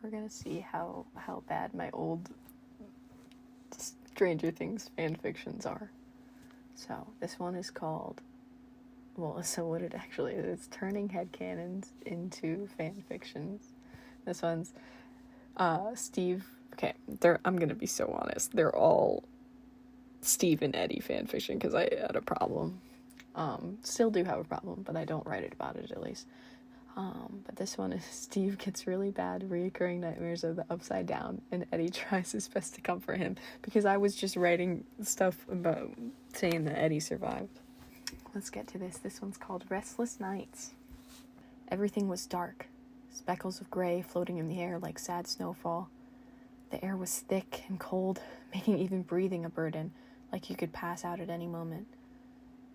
we're gonna see how bad my old Stranger Things fan fictions are. So this one is called, well, so what it actually is, it's turning headcanons into fan fictions. This one's Steve. Okay, I'm gonna be so honest. They're all Steve and Eddie fan fiction because I had a problem. Still do have a problem, but I don't write it about it at least. But this one is Steve gets really bad reoccurring nightmares of the Upside Down, and Eddie tries his best to comfort him, because I was just writing stuff about saying that Eddie survived. Let's get to this. This one's called Restless Nights. Everything was dark, speckles of gray floating in the air like sad snowfall. The air was thick and cold, making even breathing a burden, like you could pass out at any moment.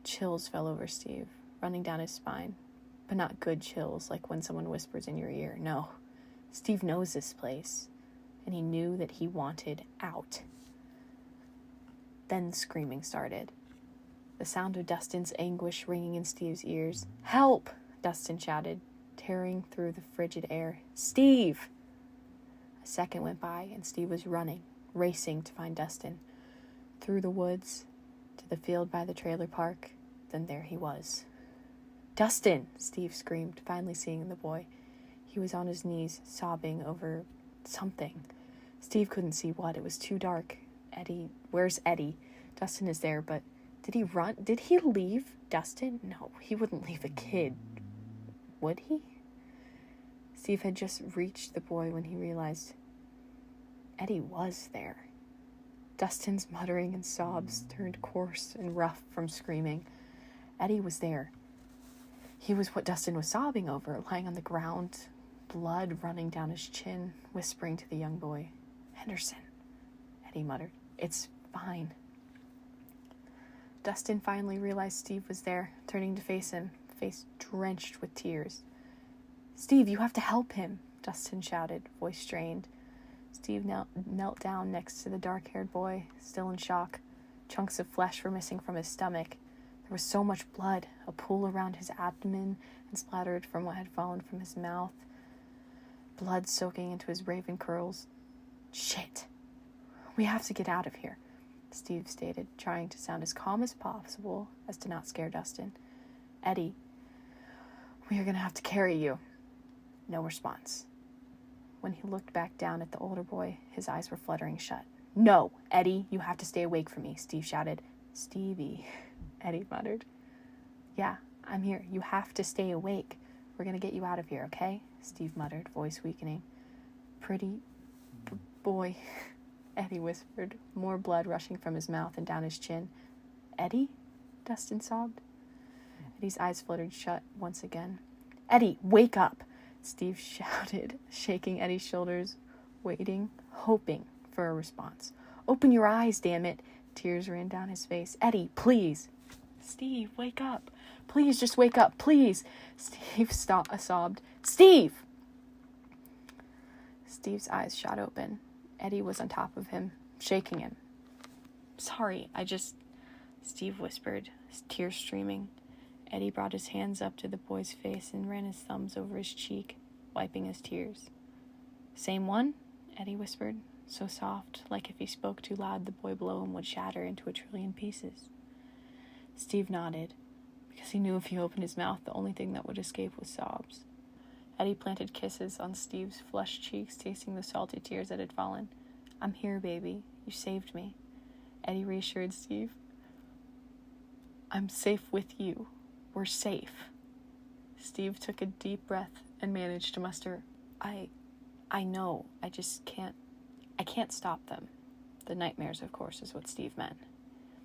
Chills fell over Steve, running down his spine. But not good chills, like when someone whispers in your ear. No, Steve knows this place, and he knew that he wanted out. Then screaming started. The sound of Dustin's anguish ringing in Steve's ears. "Help!" Dustin shouted, tearing through the frigid air. "Steve!" A second went by, and Steve was running, racing to find Dustin. Through the woods, to the field by the trailer park, then there he was. "Dustin!" Steve screamed, finally seeing the boy. He was on his knees, sobbing over something. Steve couldn't see what. It was too dark. "Eddie, where's Eddie?" "Dustin is there, but did he run? Did he leave Dustin?" "No, he wouldn't leave a kid. Would he?" Steve had just reached the boy when he realized Eddie was there. Dustin's muttering and sobs turned coarse and rough from screaming. Eddie was there. He was what Dustin was sobbing over, lying on the ground, blood running down his chin, whispering to the young boy. "Henderson," Eddie muttered. "It's fine." Dustin finally realized Steve was there, turning to face him, face drenched with tears. "Steve, you have to help him," Dustin shouted, voice strained. Steve knelt down next to the dark-haired boy, still in shock. Chunks of flesh were missing from his stomach. There was so much blood, a pool around his abdomen and splattered from what had fallen from his mouth. Blood soaking into his raven curls. "Shit! We have to get out of here," Steve stated, trying to sound as calm as possible as to not scare Dustin. "Eddie, we are going to have to carry you." No response. When he looked back down at the older boy, his eyes were fluttering shut. "No, Eddie, you have to stay awake from me," Steve shouted. "Stevie," Eddie muttered. "Yeah, I'm here. You have to stay awake. We're going to get you out of here, okay?" Steve muttered, voice weakening. "Pretty boy," Eddie whispered, more blood rushing from his mouth and down his chin. "Eddie?" Dustin sobbed. Eddie's eyes fluttered shut once again. "Eddie, wake up!" Steve shouted, shaking Eddie's shoulders, waiting, hoping for a response. "Open your eyes, damn it!" Tears ran down his face. "Eddie, please!" "Steve, wake up! Please, just wake up, please!" Steve sobbed. "Steve!" Steve's eyes shot open. Eddie was on top of him, shaking him. "Sorry, Steve whispered, his tears streaming. Eddie brought his hands up to the boy's face and ran his thumbs over his cheek, wiping his tears. "Same one?" Eddie whispered, so soft, like if he spoke too loud the boy below him would shatter into a trillion pieces. Steve nodded, because he knew if he opened his mouth the only thing that would escape was sobs. Eddie planted kisses on Steve's flushed cheeks, tasting the salty tears that had fallen. "I'm here, baby. You saved me." Eddie reassured Steve. "I'm safe with you. We're safe." Steve took a deep breath and managed to muster, I know, I can't stop them." The nightmares, of course, is what Steve meant.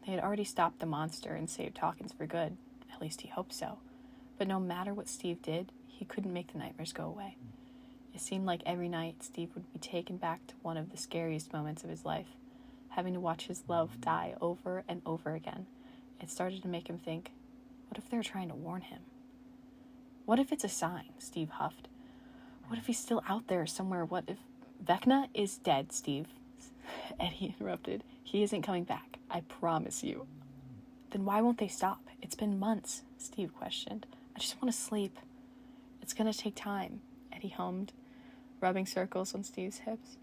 They had already stopped the monster and saved Hawkins for good. At least he hoped so. But no matter what Steve did, he couldn't make the nightmares go away. It seemed like every night Steve would be taken back to one of the scariest moments of his life, having to watch his love die over and over again. It started to make him think, what if they're trying to warn him? What if it's a sign? Steve huffed. What if he's still out there somewhere? What if... Vecna is dead, Steve. Eddie interrupted. "He isn't coming back. I promise you." "Then why won't they stop? It's been months," Steve questioned. "I just want to sleep." "It's going to take time," Eddie hummed. rubbing circles on Steve's hips.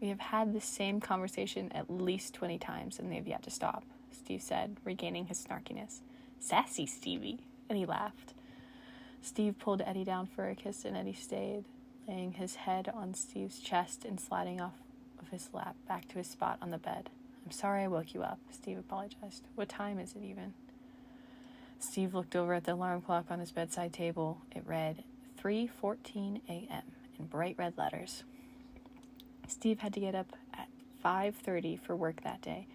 We have had the same conversation at least 20 times, and they've yet to stop, Steve said, regaining his snarkiness. Sassy Stevie, and he laughed. Steve pulled Eddie down for a kiss, and Eddie stayed, laying his head on Steve's chest and sliding off of his lap back to his spot on the bed. I'm sorry I woke you up, Steve apologized. What time is it even? Steve looked over at the alarm clock on his bedside table. It read 3:14 a.m. in bright red letters. Steve had to get up at 5:30 for work that day.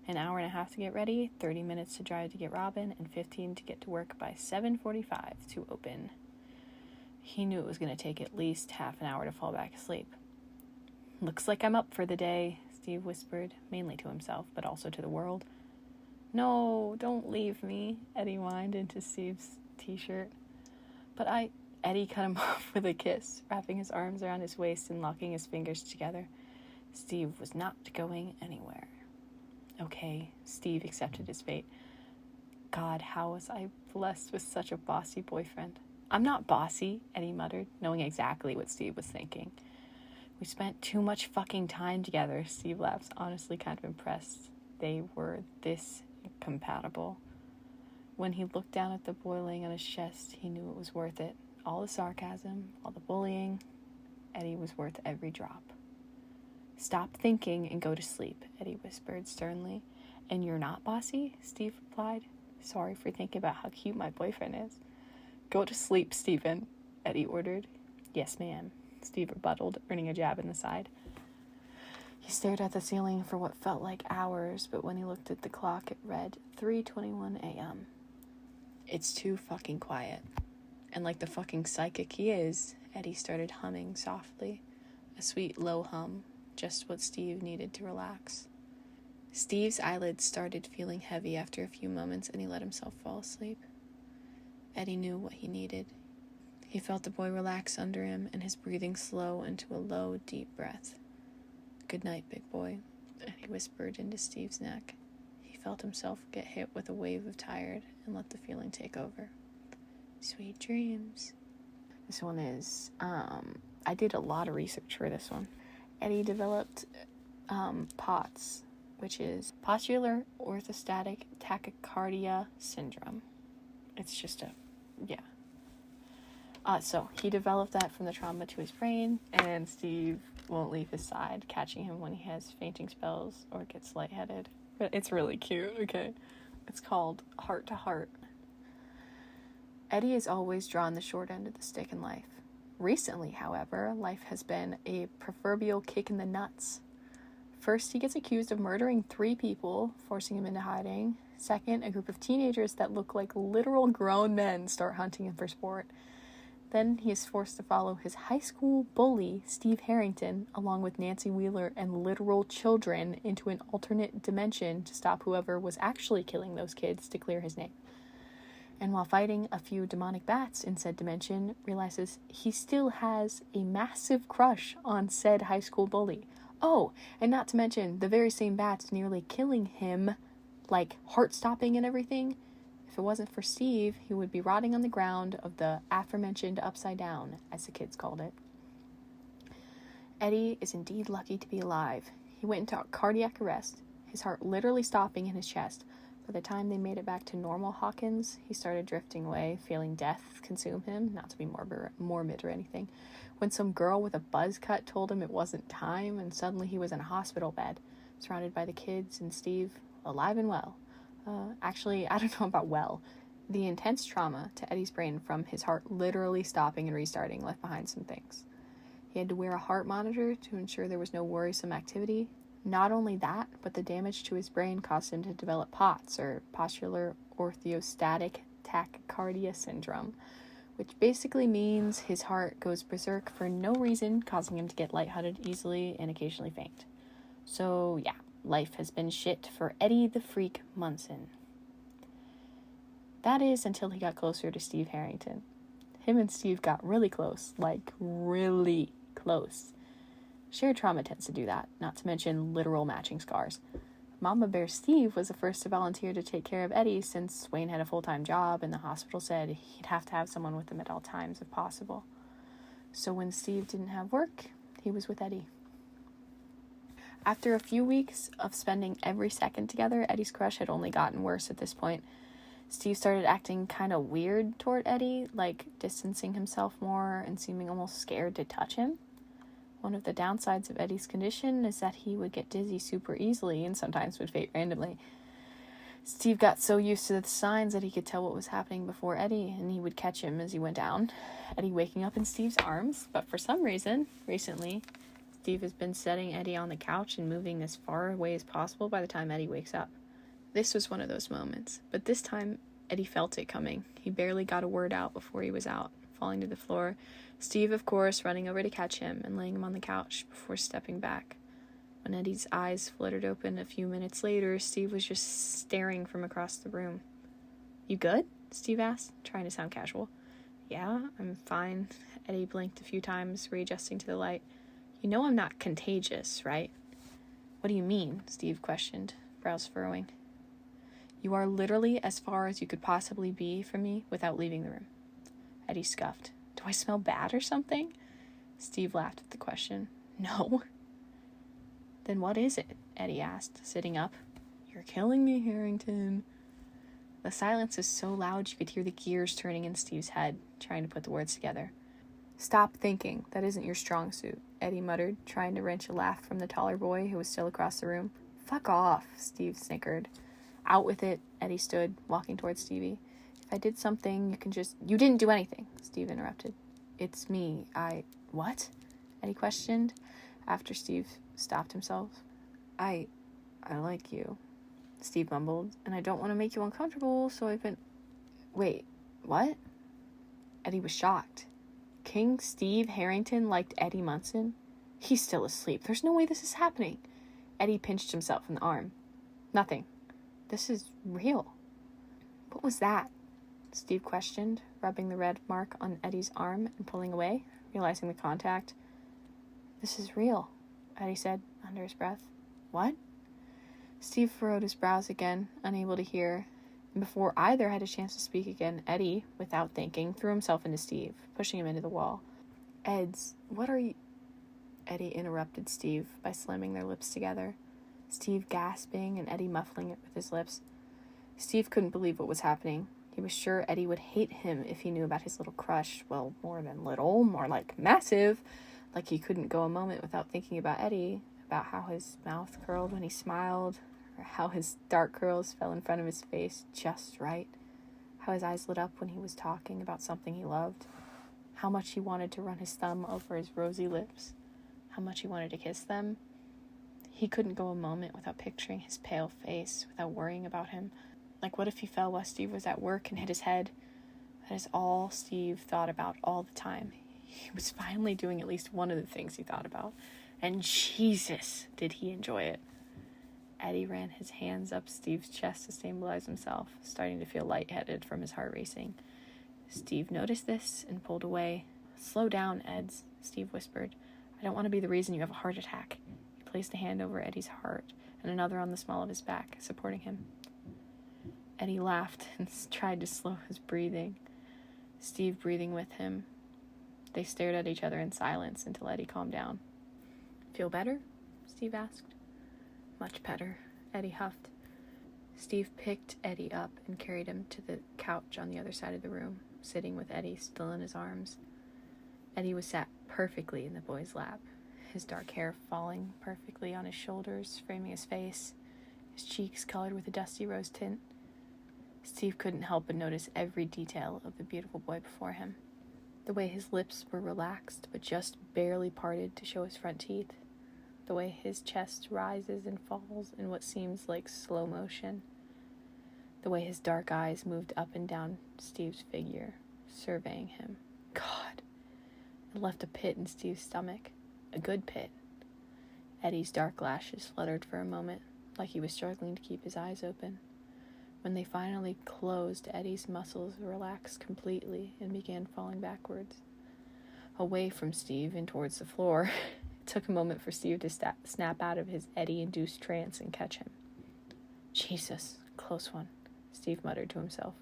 An hour and a half to get ready, 30 minutes to drive to get Robin, and 15 to get to work by 7:45 to open. He knew it was going to take at least half an hour to fall back asleep. Looks like I'm up for the day, Steve whispered, mainly to himself, but also to the world. No, don't leave me, Eddie whined into Steve's t-shirt. But Eddie cut him off with a kiss, wrapping his arms around his waist and locking his fingers together. Steve was not going anywhere. Okay, Steve accepted his fate. God, how was I blessed with such a bossy boyfriend? I'm not bossy, Eddie muttered, knowing exactly what Steve was thinking. We spent too much fucking time together, Steve laughed, honestly kind of impressed. They were this compatible. When he looked down at the boy laying on his chest, he knew it was worth it. All the sarcasm, all the bullying, Eddie was worth every drop. Stop thinking and go to sleep, Eddie whispered sternly. And you're not bossy? Steve replied. Sorry for thinking about how cute my boyfriend is. Go to sleep, Stephen, Eddie ordered. Yes, ma'am, Steve rebutted, earning a jab in the side. He stared at the ceiling for what felt like hours, but when he looked at the clock, it read 3:21 a.m. It's too fucking quiet. And like the fucking psychic he is, Eddie started humming softly, a sweet low hum, just what Steve needed to relax. Steve's eyelids started feeling heavy after a few moments, and he let himself fall asleep. Eddie knew what he needed. He felt the boy relax under him, and his breathing slow into a low, deep breath. Good night, big boy, Eddie whispered into Steve's neck. He felt himself get hit with a wave of tired and let the feeling take over. Sweet dreams. This one is, I did a lot of research for this one. Eddie developed POTS, which is postular orthostatic tachycardia syndrome. It's just so he developed that from the trauma to his brain, and Steve won't leave his side, catching him when he has fainting spells or gets lightheaded. But it's really cute, okay? It's called Heart to Heart. Eddie has always drawn the short end of the stick in life. Recently, however, life has been a proverbial kick in the nuts. First, he gets accused of murdering 3 people, forcing him into hiding. Second, a group of teenagers that look like literal grown men start hunting him for sport. Then he is forced to follow his high school bully, Steve Harrington, along with Nancy Wheeler and literal children into an alternate dimension to stop whoever was actually killing those kids to clear his name. And while fighting a few demonic bats in said dimension, realizes he still has a massive crush on said high school bully. Oh, and not to mention the very same bats nearly killing him, like heart-stopping and everything. If it wasn't for Steve, he would be rotting on the ground of the aforementioned Upside Down, as the kids called it. Eddie is indeed lucky to be alive. He went into cardiac arrest, his heart literally stopping in his chest. By the time they made it back to normal Hawkins, he started drifting away, feeling death consume him, not to be morbid or anything, when some girl with a buzz cut told him it wasn't time, and suddenly he was in a hospital bed, surrounded by the kids and Steve, alive and well. Actually, I don't know about well. The intense trauma to Eddie's brain from his heart literally stopping and restarting left behind some things. He had to wear a heart monitor to ensure there was no worrisome activity. Not only that, but the damage to his brain caused him to develop POTS, or postular orthostatic tachycardia syndrome, which basically means his heart goes berserk for no reason, causing him to get lightheaded easily and occasionally faint. So yeah, life has been shit for Eddie the Freak Munson. That is until he got closer to Steve Harrington. Him and Steve got really close, like really close. Shared trauma tends to do that, not to mention literal matching scars. Mama Bear Steve was the first to volunteer to take care of Eddie since Wayne had a full-time job and the hospital said he'd have to have someone with him at all times if possible. So when Steve didn't have work, he was with Eddie. After a few weeks of spending every second together, Eddie's crush had only gotten worse at this point. Steve started acting kind of weird toward Eddie, like distancing himself more and seeming almost scared to touch him. One of the downsides of Eddie's condition is that he would get dizzy super easily and sometimes would faint randomly. Steve got so used to the signs that he could tell what was happening before Eddie, and he would catch him as he went down, Eddie waking up in Steve's arms. But for some reason, recently, Steve has been setting Eddie on the couch and moving as far away as possible by the time Eddie wakes up. This was one of those moments, but this time, Eddie felt it coming. He barely got a word out before he was out, falling to the floor. Steve, of course, running over to catch him and laying him on the couch before stepping back. When Eddie's eyes fluttered open a few minutes later, Steve was just staring from across the room. "You good?" Steve asked, trying to sound casual. "Yeah, I'm fine." Eddie blinked a few times, readjusting to the light. "You know I'm not contagious, right?" "What do you mean?" Steve questioned, brows furrowing. "You are literally as far as you could possibly be from me without leaving the room." Eddie scuffed. "Do I smell bad or something?" Steve laughed at the question. "No." "Then what is it?" Eddie asked, sitting up. "You're killing me, Harrington." The silence was so loud you could hear the gears turning in Steve's head, trying to put the words together. "Stop thinking. That isn't your strong suit," Eddie muttered, trying to wrench a laugh from the taller boy who was still across the room. "Fuck off," Steve snickered. "Out with it," Eddie stood, walking towards Stevie. "If I did something, you can just—" "You didn't do anything," Steve interrupted. "It's me. What?" Eddie questioned, after Steve stopped himself. I like you," Steve mumbled, "and I don't want to make you uncomfortable, so I've been—" "Wait, what?" Eddie was shocked. King Steve Harrington liked Eddie Munson? He's still asleep. There's no way this is happening. Eddie pinched himself in the arm. "Nothing. This is real." "What was that?" Steve questioned, rubbing the red mark on Eddie's arm and pulling away, realizing the contact. "This is real," Eddie said under his breath. "What?" Steve furrowed his brows again, unable to hear, and before either had a chance to speak again, Eddie, without thinking, threw himself into Steve, pushing him into the wall. What are you—" Eddie interrupted Steve by slamming their lips together, Steve gasping and Eddie muffling it with his lips. Steve couldn't believe what was happening. He was sure Eddie would hate him if he knew about his little crush. Well, more than little, more like massive. Like he couldn't go a moment without thinking about Eddie, about how his mouth curled when he smiled, or how his dark curls fell in front of his face just right, how his eyes lit up when he was talking about something he loved, how much he wanted to run his thumb over his rosy lips, how much he wanted to kiss them. He couldn't go a moment without picturing his pale face, without worrying about him. Like, what if he fell while Steve was at work and hit his head? That is all Steve thought about all the time. He was finally doing at least one of the things he thought about. And Jesus, did he enjoy it. Eddie ran his hands up Steve's chest to stabilize himself, starting to feel lightheaded from his heart racing. Steve noticed this and pulled away. "Slow down, Eds," Steve whispered. "I don't want to be the reason you have a heart attack." He placed a hand over Eddie's heart and another on the small of his back, supporting him. Eddie laughed and tried to slow his breathing, Steve breathing with him. They stared at each other in silence until Eddie calmed down. "Feel better?" Steve asked. "Much better," Eddie huffed. Steve picked Eddie up and carried him to the couch on the other side of the room, sitting with Eddie still in his arms. Eddie was sat perfectly in the boy's lap, his dark hair falling perfectly on his shoulders, framing his face, his cheeks colored with a dusty rose tint. Steve couldn't help but notice every detail of the beautiful boy before him. The way his lips were relaxed but just barely parted to show his front teeth. The way his chest rises and falls in what seems like slow motion. The way his dark eyes moved up and down Steve's figure, surveying him. God! It left a pit in Steve's stomach. A good pit. Eddie's dark lashes fluttered for a moment, like he was struggling to keep his eyes open. When they finally closed, Eddie's muscles relaxed completely and began falling backwards, away from Steve and towards the floor. It took a moment for Steve to snap out of his Eddie-induced trance and catch him. "Jesus, close one," Steve muttered to himself,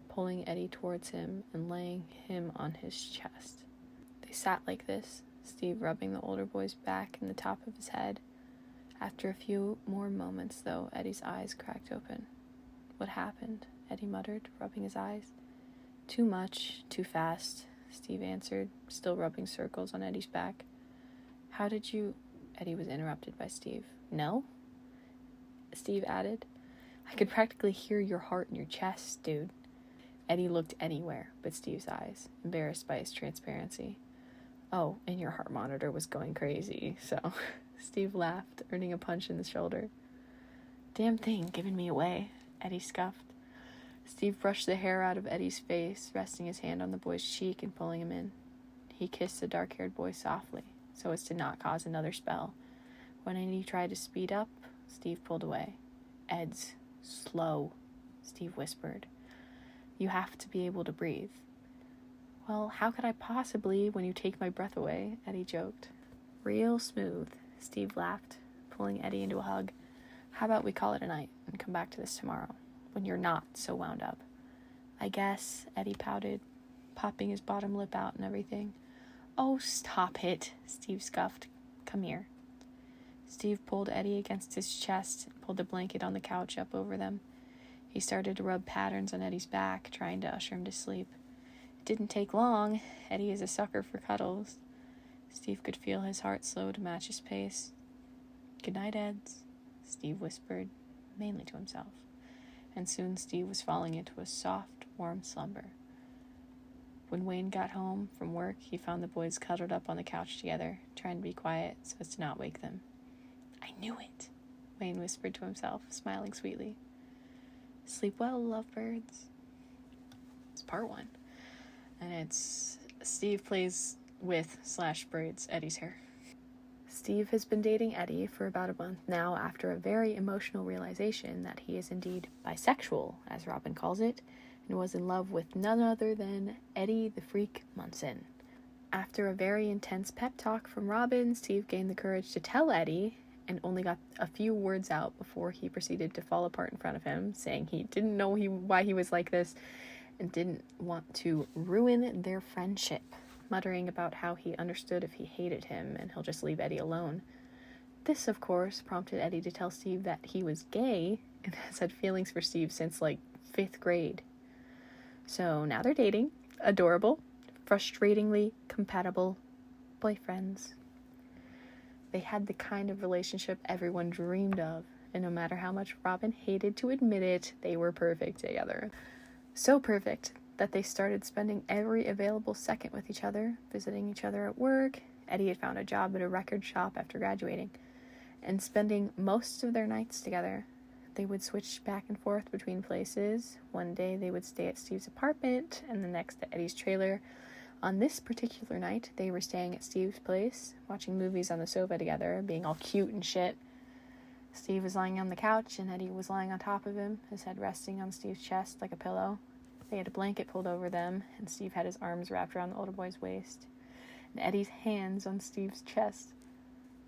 pulling Eddie towards him and laying him on his chest. They sat like this, Steve rubbing the older boy's back and the top of his head. After a few more moments, though, Eddie's eyes cracked open. "What happened?" Eddie muttered, rubbing his eyes. "Too much, too fast," Steve answered, still rubbing circles on Eddie's back. "How did you—" Eddie was interrupted by Steve. "No?" Steve added. "I could practically hear your heart in your chest, dude." Eddie looked anywhere but Steve's eyes, embarrassed by his transparency. "Oh, and your heart monitor was going crazy, so..." Steve laughed, earning a punch in the shoulder. "Damn thing giving me away," Eddie scuffed. Steve brushed the hair out of Eddie's face, resting his hand on the boy's cheek and pulling him in. He kissed the dark-haired boy softly, so as to not cause another spell. When Eddie tried to speed up, Steve pulled away. "Eds, slow," Steve whispered. "You have to be able to breathe." "Well, how could I possibly when you take my breath away?" Eddie joked. "Real smooth," Steve laughed, pulling Eddie into a hug. "How about we call it a night and come back to this tomorrow, when you're not so wound up?" "I guess," Eddie pouted, popping his bottom lip out and everything. "Oh, stop it," Steve scuffed. "Come here." Steve pulled Eddie against his chest and pulled the blanket on the couch up over them. He started to rub patterns on Eddie's back, trying to usher him to sleep. It didn't take long. Eddie is a sucker for cuddles. Steve could feel his heart slow to match his pace. "Good night, Eds," Steve whispered, mainly to himself. And soon Steve was falling into a soft, warm slumber. When Wayne got home from work, he found the boys cuddled up on the couch together, trying to be quiet so as to not wake them. "I knew it," Wayne whispered to himself, smiling sweetly. Sleep well, lovebirds. It's part 1. And it's Steve plays with / braids Eddie's hair. Steve has been dating Eddie for about a month now after a very emotional realization that he is indeed bisexual, as Robin calls it, and was in love with none other than Eddie the Freak Munson. After a very intense pep talk from Robin, Steve gained the courage to tell Eddie and only got a few words out before he proceeded to fall apart in front of him, saying he didn't know why he was like this and didn't want to ruin their friendship, muttering about how he understood if he hated him and he'll just leave Eddie alone. This, of course, prompted Eddie to tell Steve that he was gay and has had feelings for Steve since, 5th grade. So now they're dating, adorable, frustratingly compatible boyfriends. They had the kind of relationship everyone dreamed of, and no matter how much Robin hated to admit it, they were perfect together. So perfect that they started spending every available second with each other, visiting each other at work. Eddie had found a job at a record shop after graduating, and spending most of their nights together. They would switch back and forth between places. One day they would stay at Steve's apartment, and the next at Eddie's trailer. On this particular night, they were staying at Steve's place, watching movies on the sofa together, being all cute and shit. Steve was lying on the couch, and Eddie was lying on top of him, his head resting on Steve's chest like a pillow. They had a blanket pulled over them, and Steve had his arms wrapped around the older boy's waist, and Eddie's hands on Steve's chest.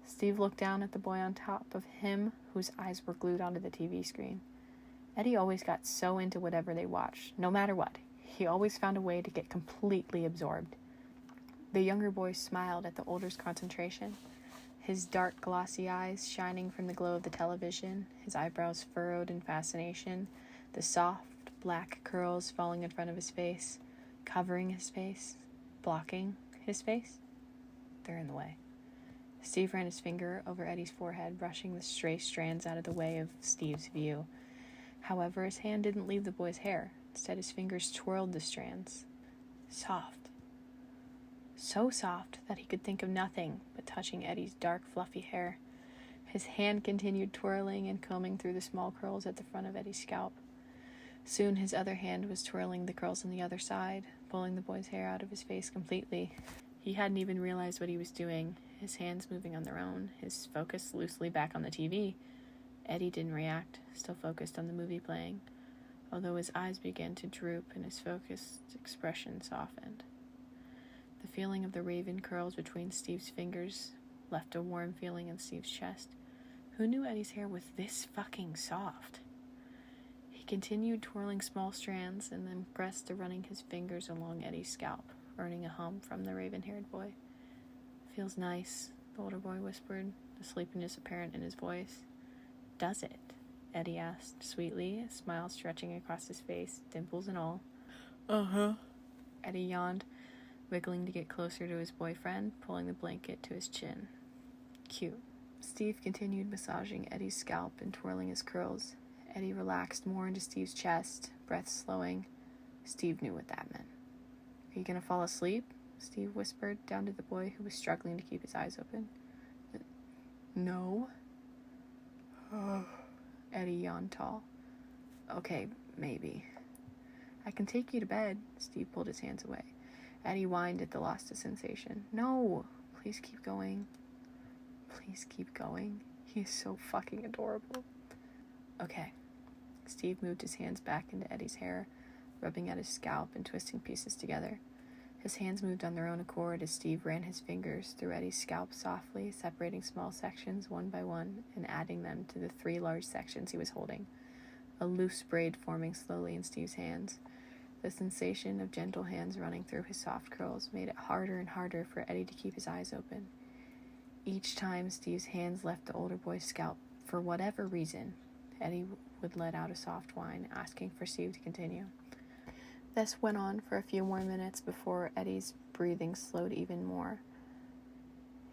Steve looked down at the boy on top of him, whose eyes were glued onto the TV screen. Eddie always got so into whatever they watched, no matter what. He always found a way to get completely absorbed. The younger boy smiled at the older's concentration, his dark, glossy eyes shining from the glow of the television, his eyebrows furrowed in fascination, the soft, black curls falling in front of his face, covering his face, blocking his face. They're in the way. Steve ran his finger over Eddie's forehead, brushing the stray strands out of the way of Steve's view. However, his hand didn't leave the boy's hair. Instead, his fingers twirled the strands. Soft. So soft that he could think of nothing but touching Eddie's dark, fluffy hair. His hand continued twirling and combing through the small curls at the front of Eddie's scalp. Soon his other hand was twirling the curls on the other side, pulling the boy's hair out of his face completely. He hadn't even realized what he was doing, his hands moving on their own, his focus loosely back on the TV. Eddie didn't react, still focused on the movie playing, although his eyes began to droop and his focused expression softened. The feeling of the raven curls between Steve's fingers left a warm feeling in Steve's chest. Who knew Eddie's hair was this fucking soft? He continued twirling small strands and then progressed to running his fingers along Eddie's scalp, earning a hum from the raven-haired boy. Feels nice, the older boy whispered, the sleepiness apparent in his voice. Does it? Eddie asked sweetly, a smile stretching across his face, dimples and all. Uh-huh. Eddie yawned, wiggling to get closer to his boyfriend, pulling the blanket to his chin. Cute. Steve continued massaging Eddie's scalp and twirling his curls. Eddie relaxed more into Steve's chest, breath slowing. Steve knew what that meant. Are you gonna fall asleep? Steve whispered down to the boy who was struggling to keep his eyes open. No. Eddie yawned tall. Okay, maybe. I can take you to bed. Steve pulled his hands away. Eddie whined at the loss of sensation. No, please keep going. Please keep going. He is so fucking adorable. Okay. Steve moved his hands back into Eddie's hair, rubbing at his scalp and twisting pieces together. His hands moved on their own accord as Steve ran his fingers through Eddie's scalp softly, separating small sections one by one and adding them to the 3 large sections he was holding, a loose braid forming slowly in Steve's hands. The sensation of gentle hands running through his soft curls made it harder and harder for Eddie to keep his eyes open. Each time Steve's hands left the older boy's scalp, for whatever reason, Eddie would let out a soft whine, asking for Steve to continue. This went on for a few more minutes before Eddie's breathing slowed even more.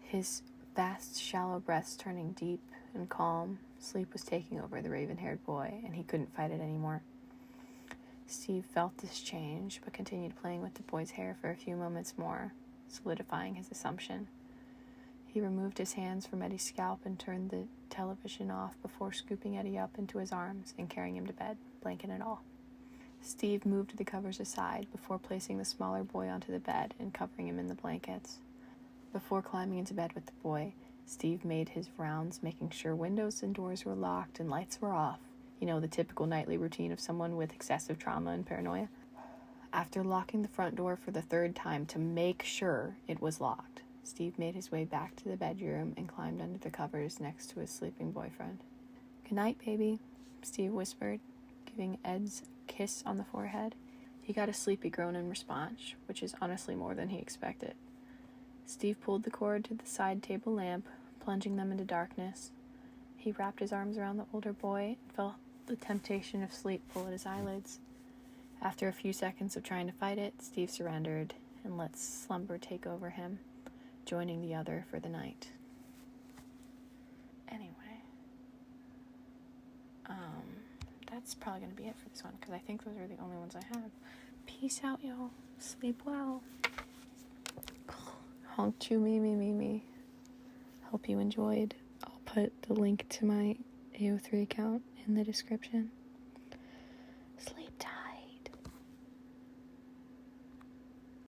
His vast, shallow breaths turning deep and calm, sleep was taking over the raven-haired boy, and he couldn't fight it anymore. Steve felt this change, but continued playing with the boy's hair for a few moments more, solidifying his assumption. He removed his hands from Eddie's scalp and turned the television off before scooping Eddie up into his arms and carrying him to bed, blanket and all. Steve moved the covers aside before placing the smaller boy onto the bed and covering him in the blankets. Before climbing into bed with the boy, Steve made his rounds, making sure windows and doors were locked and lights were off. You know, the typical nightly routine of someone with excessive trauma and paranoia. After locking the front door for the 3rd time to make sure it was locked, Steve made his way back to the bedroom and climbed under the covers next to his sleeping boyfriend. "Good night, baby," Steve whispered, giving Ed's kiss on the forehead. He got a sleepy groan in response, which is honestly more than he expected. Steve pulled the cord to the side table lamp, plunging them into darkness. He wrapped his arms around the older boy and felt the temptation of sleep pull at his eyelids. After a few seconds of trying to fight it, Steve surrendered and let slumber take over him, joining the other for the night. Anyway, that's probably going to be it for this one, because I think those are the only ones I have. Peace out, y'all. Sleep well. Honk to me. Hope you enjoyed. I'll put the link to my AO3 account in the description. Sleep time.